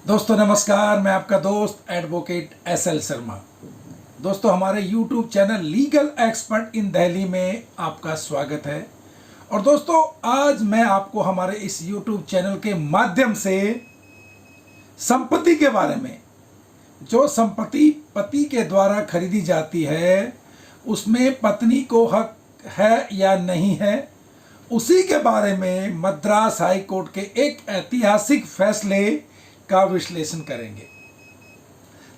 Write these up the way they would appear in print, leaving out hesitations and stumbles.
दोस्तों नमस्कार, मैं आपका दोस्त एडवोकेट एसएल शर्मा। दोस्तों हमारे YouTube channel legal expert in Delhi में आपका स्वागत है। और दोस्तों आज मैं आपको हमारे इस YouTube चैनल के माध्यम से संपत्ति के बारे में, जो संपत्ति पति के द्वारा खरीदी जाती है उसमें पत्नी को हक है या नहीं है, उसी के बारे में मद्रास हाई कोर्ट के एक ऐतिहासिक फैसले का विश्लेषण करेंगे।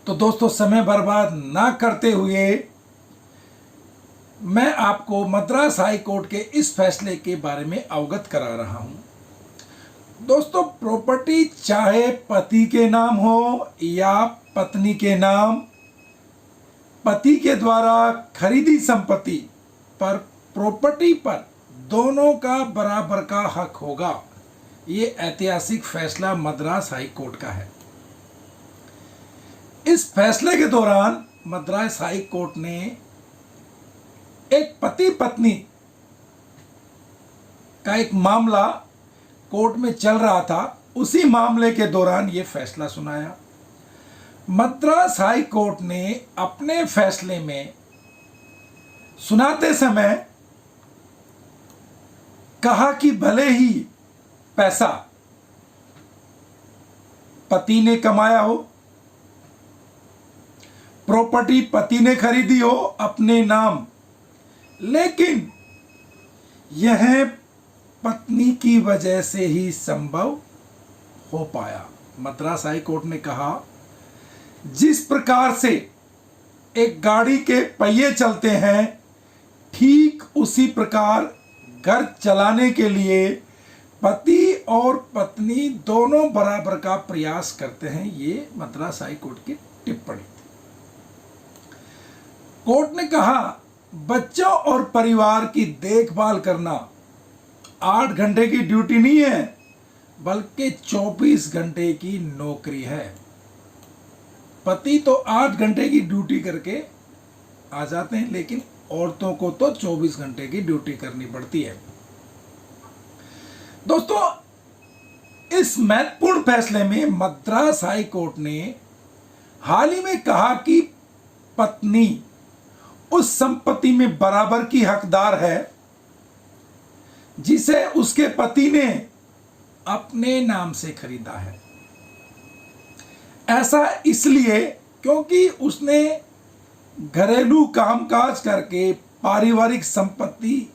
तो दोस्तों समय बर्बाद ना करते हुए मैं आपको मद्रास हाई कोर्ट के इस फैसले के बारे में अवगत करा रहा हूं। दोस्तों प्रॉपर्टी चाहे पति के नाम हो या पत्नी के नाम, पति के द्वारा खरीदी संपत्ति पर प्रॉपर्टी पर दोनों का बराबर का हक होगा। ये ऐतिहासिक फैसला मद्रास हाई कोर्ट का है। इस फैसले के दौरान मद्रास हाई कोर्ट ने एक पति पत्नी का एक मामला कोर्ट में चल रहा था, उसी मामले के दौरान ये फैसला सुनाया। मद्रास हाई कोर्ट ने अपने फैसले में सुनाते समय कहा कि भले ही पैसा पति ने कमाया हो, प्रॉपर्टी पति ने खरीदी हो अपने नाम, लेकिन यह पत्नी की वजह से ही संभव हो पाया। मद्रास हाई कोर्ट ने कहा जिस प्रकार से एक गाड़ी के पहिए चलते हैं, ठीक उसी प्रकार घर चलाने के लिए पति और पत्नी दोनों बराबर का प्रयास करते हैं। ये मद्रास हाई कोर्ट की टिप्पणी थी। कोर्ट ने कहा बच्चों और परिवार की देखभाल करना 8 घंटे की ड्यूटी नहीं है, बल्कि 24 घंटे की नौकरी है। पति तो 8 घंटे की ड्यूटी करके आ जाते हैं, लेकिन औरतों को तो 24 घंटे की ड्यूटी करनी पड़ती है। दोस्तों इस महत्वपूर्ण फैसले में मद्रास हाई कोर्ट ने हाल ही में कहा कि पत्नी उस संपत्ति में बराबर की हकदार है जिसे उसके पति ने अपने नाम से खरीदा है। ऐसा इसलिए क्योंकि उसने घरेलू कामकाज करके पारिवारिक संपत्ति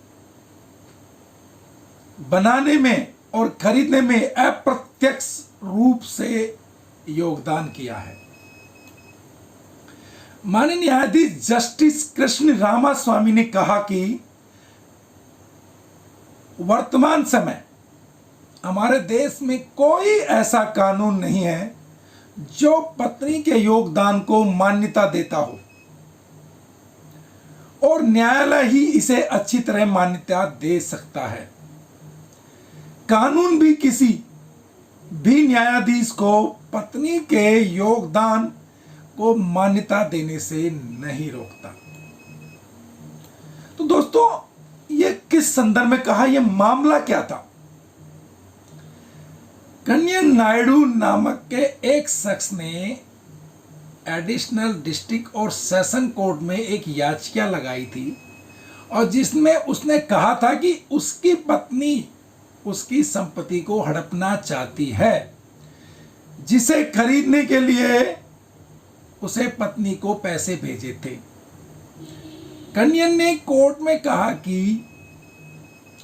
बनाने में और खरीदने में अप्रत्यक्ष रूप से योगदान किया है। माननीय न्यायाधीश जस्टिस कृष्ण रामास्वामी ने कहा कि वर्तमान समय हमारे देश में कोई ऐसा कानून नहीं है जो पत्नी के योगदान को मान्यता देता हो, और न्यायालय ही इसे अच्छी तरह मान्यता दे सकता है। कानून भी किसी भी न्यायाधीश को पत्नी के योगदान को मान्यता देने से नहीं रोकता। तो दोस्तों ये किस संदर्भ में कहा, यह मामला क्या था? कन्यन नायडू नामक के एक शख्स ने एडिशनल डिस्ट्रिक्ट और सेशन कोर्ट में एक याचिका लगाई थी, और जिसमें उसने कहा था कि उसकी पत्नी उसकी संपत्ति को हड़पना चाहती है, जिसे खरीदने के लिए उसे पत्नी को पैसे भेजे थे। कन्यन ने कोर्ट में कहा कि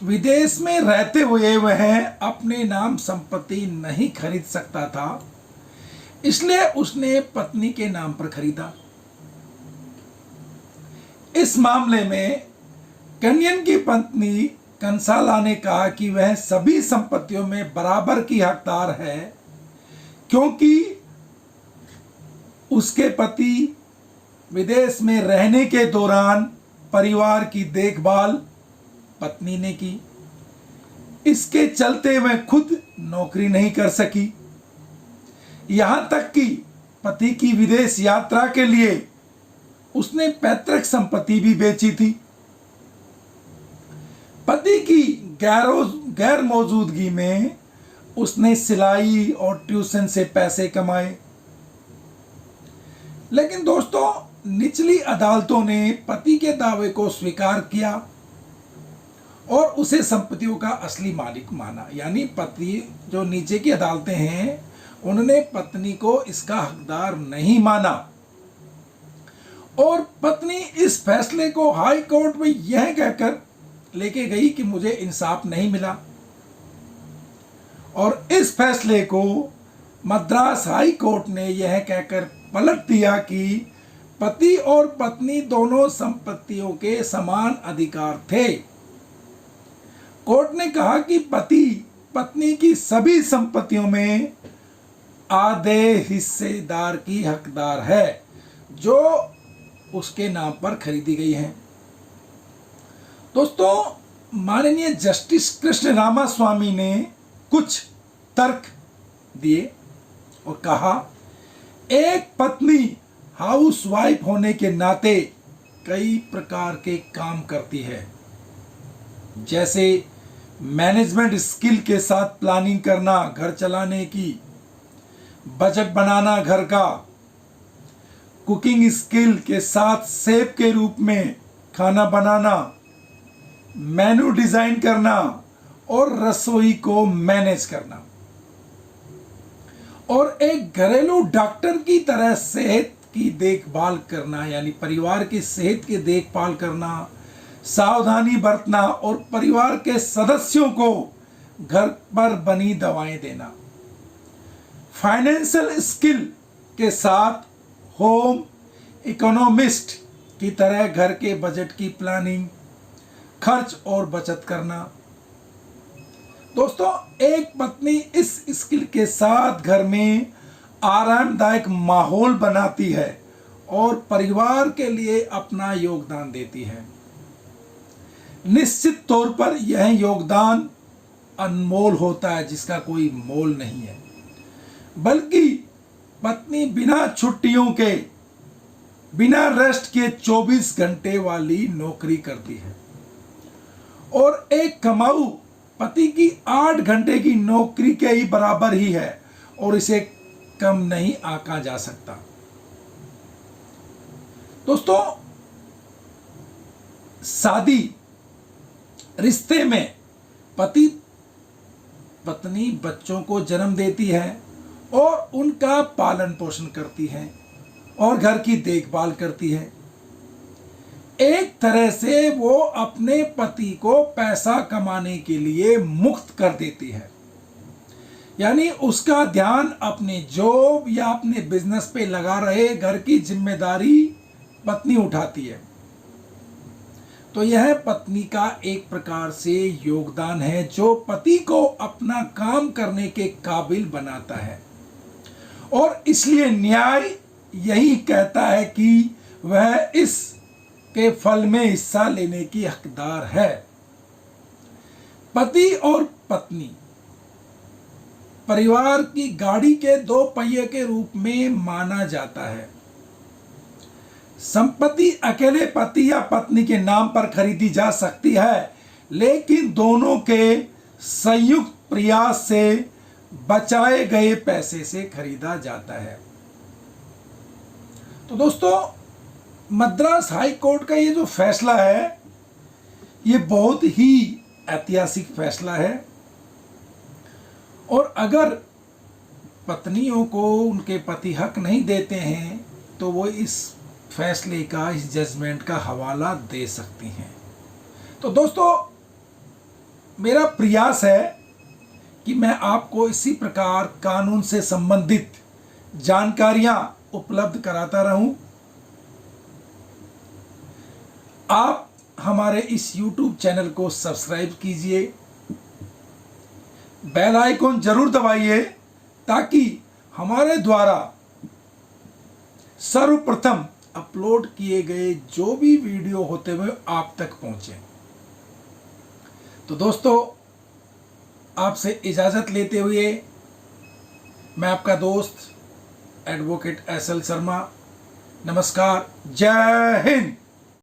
विदेश में रहते हुए वह अपने नाम संपत्ति नहीं खरीद सकता था, इसलिए उसने पत्नी के नाम पर खरीदा। इस मामले में कन्यन की पत्नी कंसाला ने कहा कि वह सभी संपत्तियों में बराबर की हकदार है, क्योंकि उसके पति विदेश में रहने के दौरान परिवार की देखभाल पत्नी ने की। इसके चलते वह खुद नौकरी नहीं कर सकी, यहां तक कि पति की विदेश यात्रा के लिए उसने पैतृक संपत्ति भी बेची थी। पति की गैर मौजूदगी में उसने सिलाई और ट्यूशन से पैसे कमाए। लेकिन दोस्तों, निचली अदालतों ने पति के दावे को स्वीकार किया और उसे संपत्तियों का असली मालिक माना। यानी पति, जो नीचे की अदालतें हैं, उन्होंने पत्नी को इसका हकदार नहीं माना और पत्नी इस फैसले को हाई कोर्ट में यह कहकर लेके गई कि मुझे इंसाफ नहीं मिला। और इस फैसले को मद्रास हाई कोर्ट ने यह कहकर पलट दिया कि पति और पत्नी दोनों संपत्तियों के समान अधिकार थे। कोर्ट ने कहा कि पति पत्नी की सभी संपत्तियों में आधे हिस्सेदार की हकदार है जो उसके नाम पर खरीदी गई है। दोस्तों, माननीय जस्टिस कृष्ण रामास्वामी ने कुछ तर्क दिए और कहा, एक पत्नी हाउसवाइफ होने के नाते कई प्रकार के काम करती है, जैसे मैनेजमेंट स्किल के साथ प्लानिंग करना घर चलाने की, बजट बनाना घर का, कुकिंग स्किल के साथ शेफ के रूप में खाना बनाना, मेनू डिजाइन करना और रसोई को मैनेज करना, और एक घरेलू डॉक्टर की तरह सेहत की देखभाल करना, यानी परिवार की सेहत की देखभाल करना, सावधानी बरतना और परिवार के सदस्यों को घर पर बनी दवाएं देना। फाइनेंशियल स्किल के साथ होम इकोनॉमिस्ट की तरह घर के बजट की प्लानिंग, खर्च और बचत करना। दोस्तों, एक पत्नी इस स्किल के साथ घर में आरामदायक माहौल बनाती है और परिवार के लिए अपना योगदान देती है। निश्चित तौर पर यह योगदान अनमोल होता है, जिसका कोई मोल नहीं है, बल्कि पत्नी बिना छुट्टियों के, बिना रेस्ट के 24 घंटे वाली नौकरी करती है और एक कमाऊ पति की 8 घंटे की नौकरी के ही बराबर ही है और इसे कम नहीं आंका जा सकता। दोस्तों, शादी रिश्ते में पति पत्नी बच्चों को जन्म देती है और उनका पालन पोषण करती है और घर की देखभाल करती है। एक तरह से वो अपने पति को पैसा कमाने के लिए मुक्त कर देती है, यानी उसका ध्यान अपने जॉब या अपने बिजनेस पे लगा रहे, घर की जिम्मेदारी पत्नी उठाती है। तो यह पत्नी का एक प्रकार से योगदान है जो पति को अपना काम करने के काबिल बनाता है और इसलिए न्याय यही कहता है कि वह इस के फल में हिस्सा लेने की हकदार है। पति और पत्नी परिवार की गाड़ी के 2 पहिए के रूप में माना जाता है। संपत्ति अकेले पति या पत्नी के नाम पर खरीदी जा सकती है, लेकिन दोनों के संयुक्त प्रयास से बचाए गए पैसे से खरीदा जाता है। तो दोस्तों, मद्रास हाई कोर्ट का ये जो फैसला है, ये बहुत ही ऐतिहासिक फैसला है और अगर पत्नियों को उनके पति हक नहीं देते हैं तो वो इस फैसले का, इस जजमेंट का हवाला दे सकती हैं। तो दोस्तों, मेरा प्रयास है कि मैं आपको इसी प्रकार कानून से संबंधित जानकारियां उपलब्ध कराता रहूं। आप हमारे इस YouTube चैनल को सब्सक्राइब कीजिए, बेल आइकन जरूर दबाइए ताकि हमारे द्वारा सर्वप्रथम अपलोड किए गए जो भी वीडियो होते हुए आप तक पहुंचे। तो दोस्तों, आपसे इजाजत लेते हुए मैं आपका दोस्त एडवोकेट SL शर्मा, नमस्कार, जय हिंद।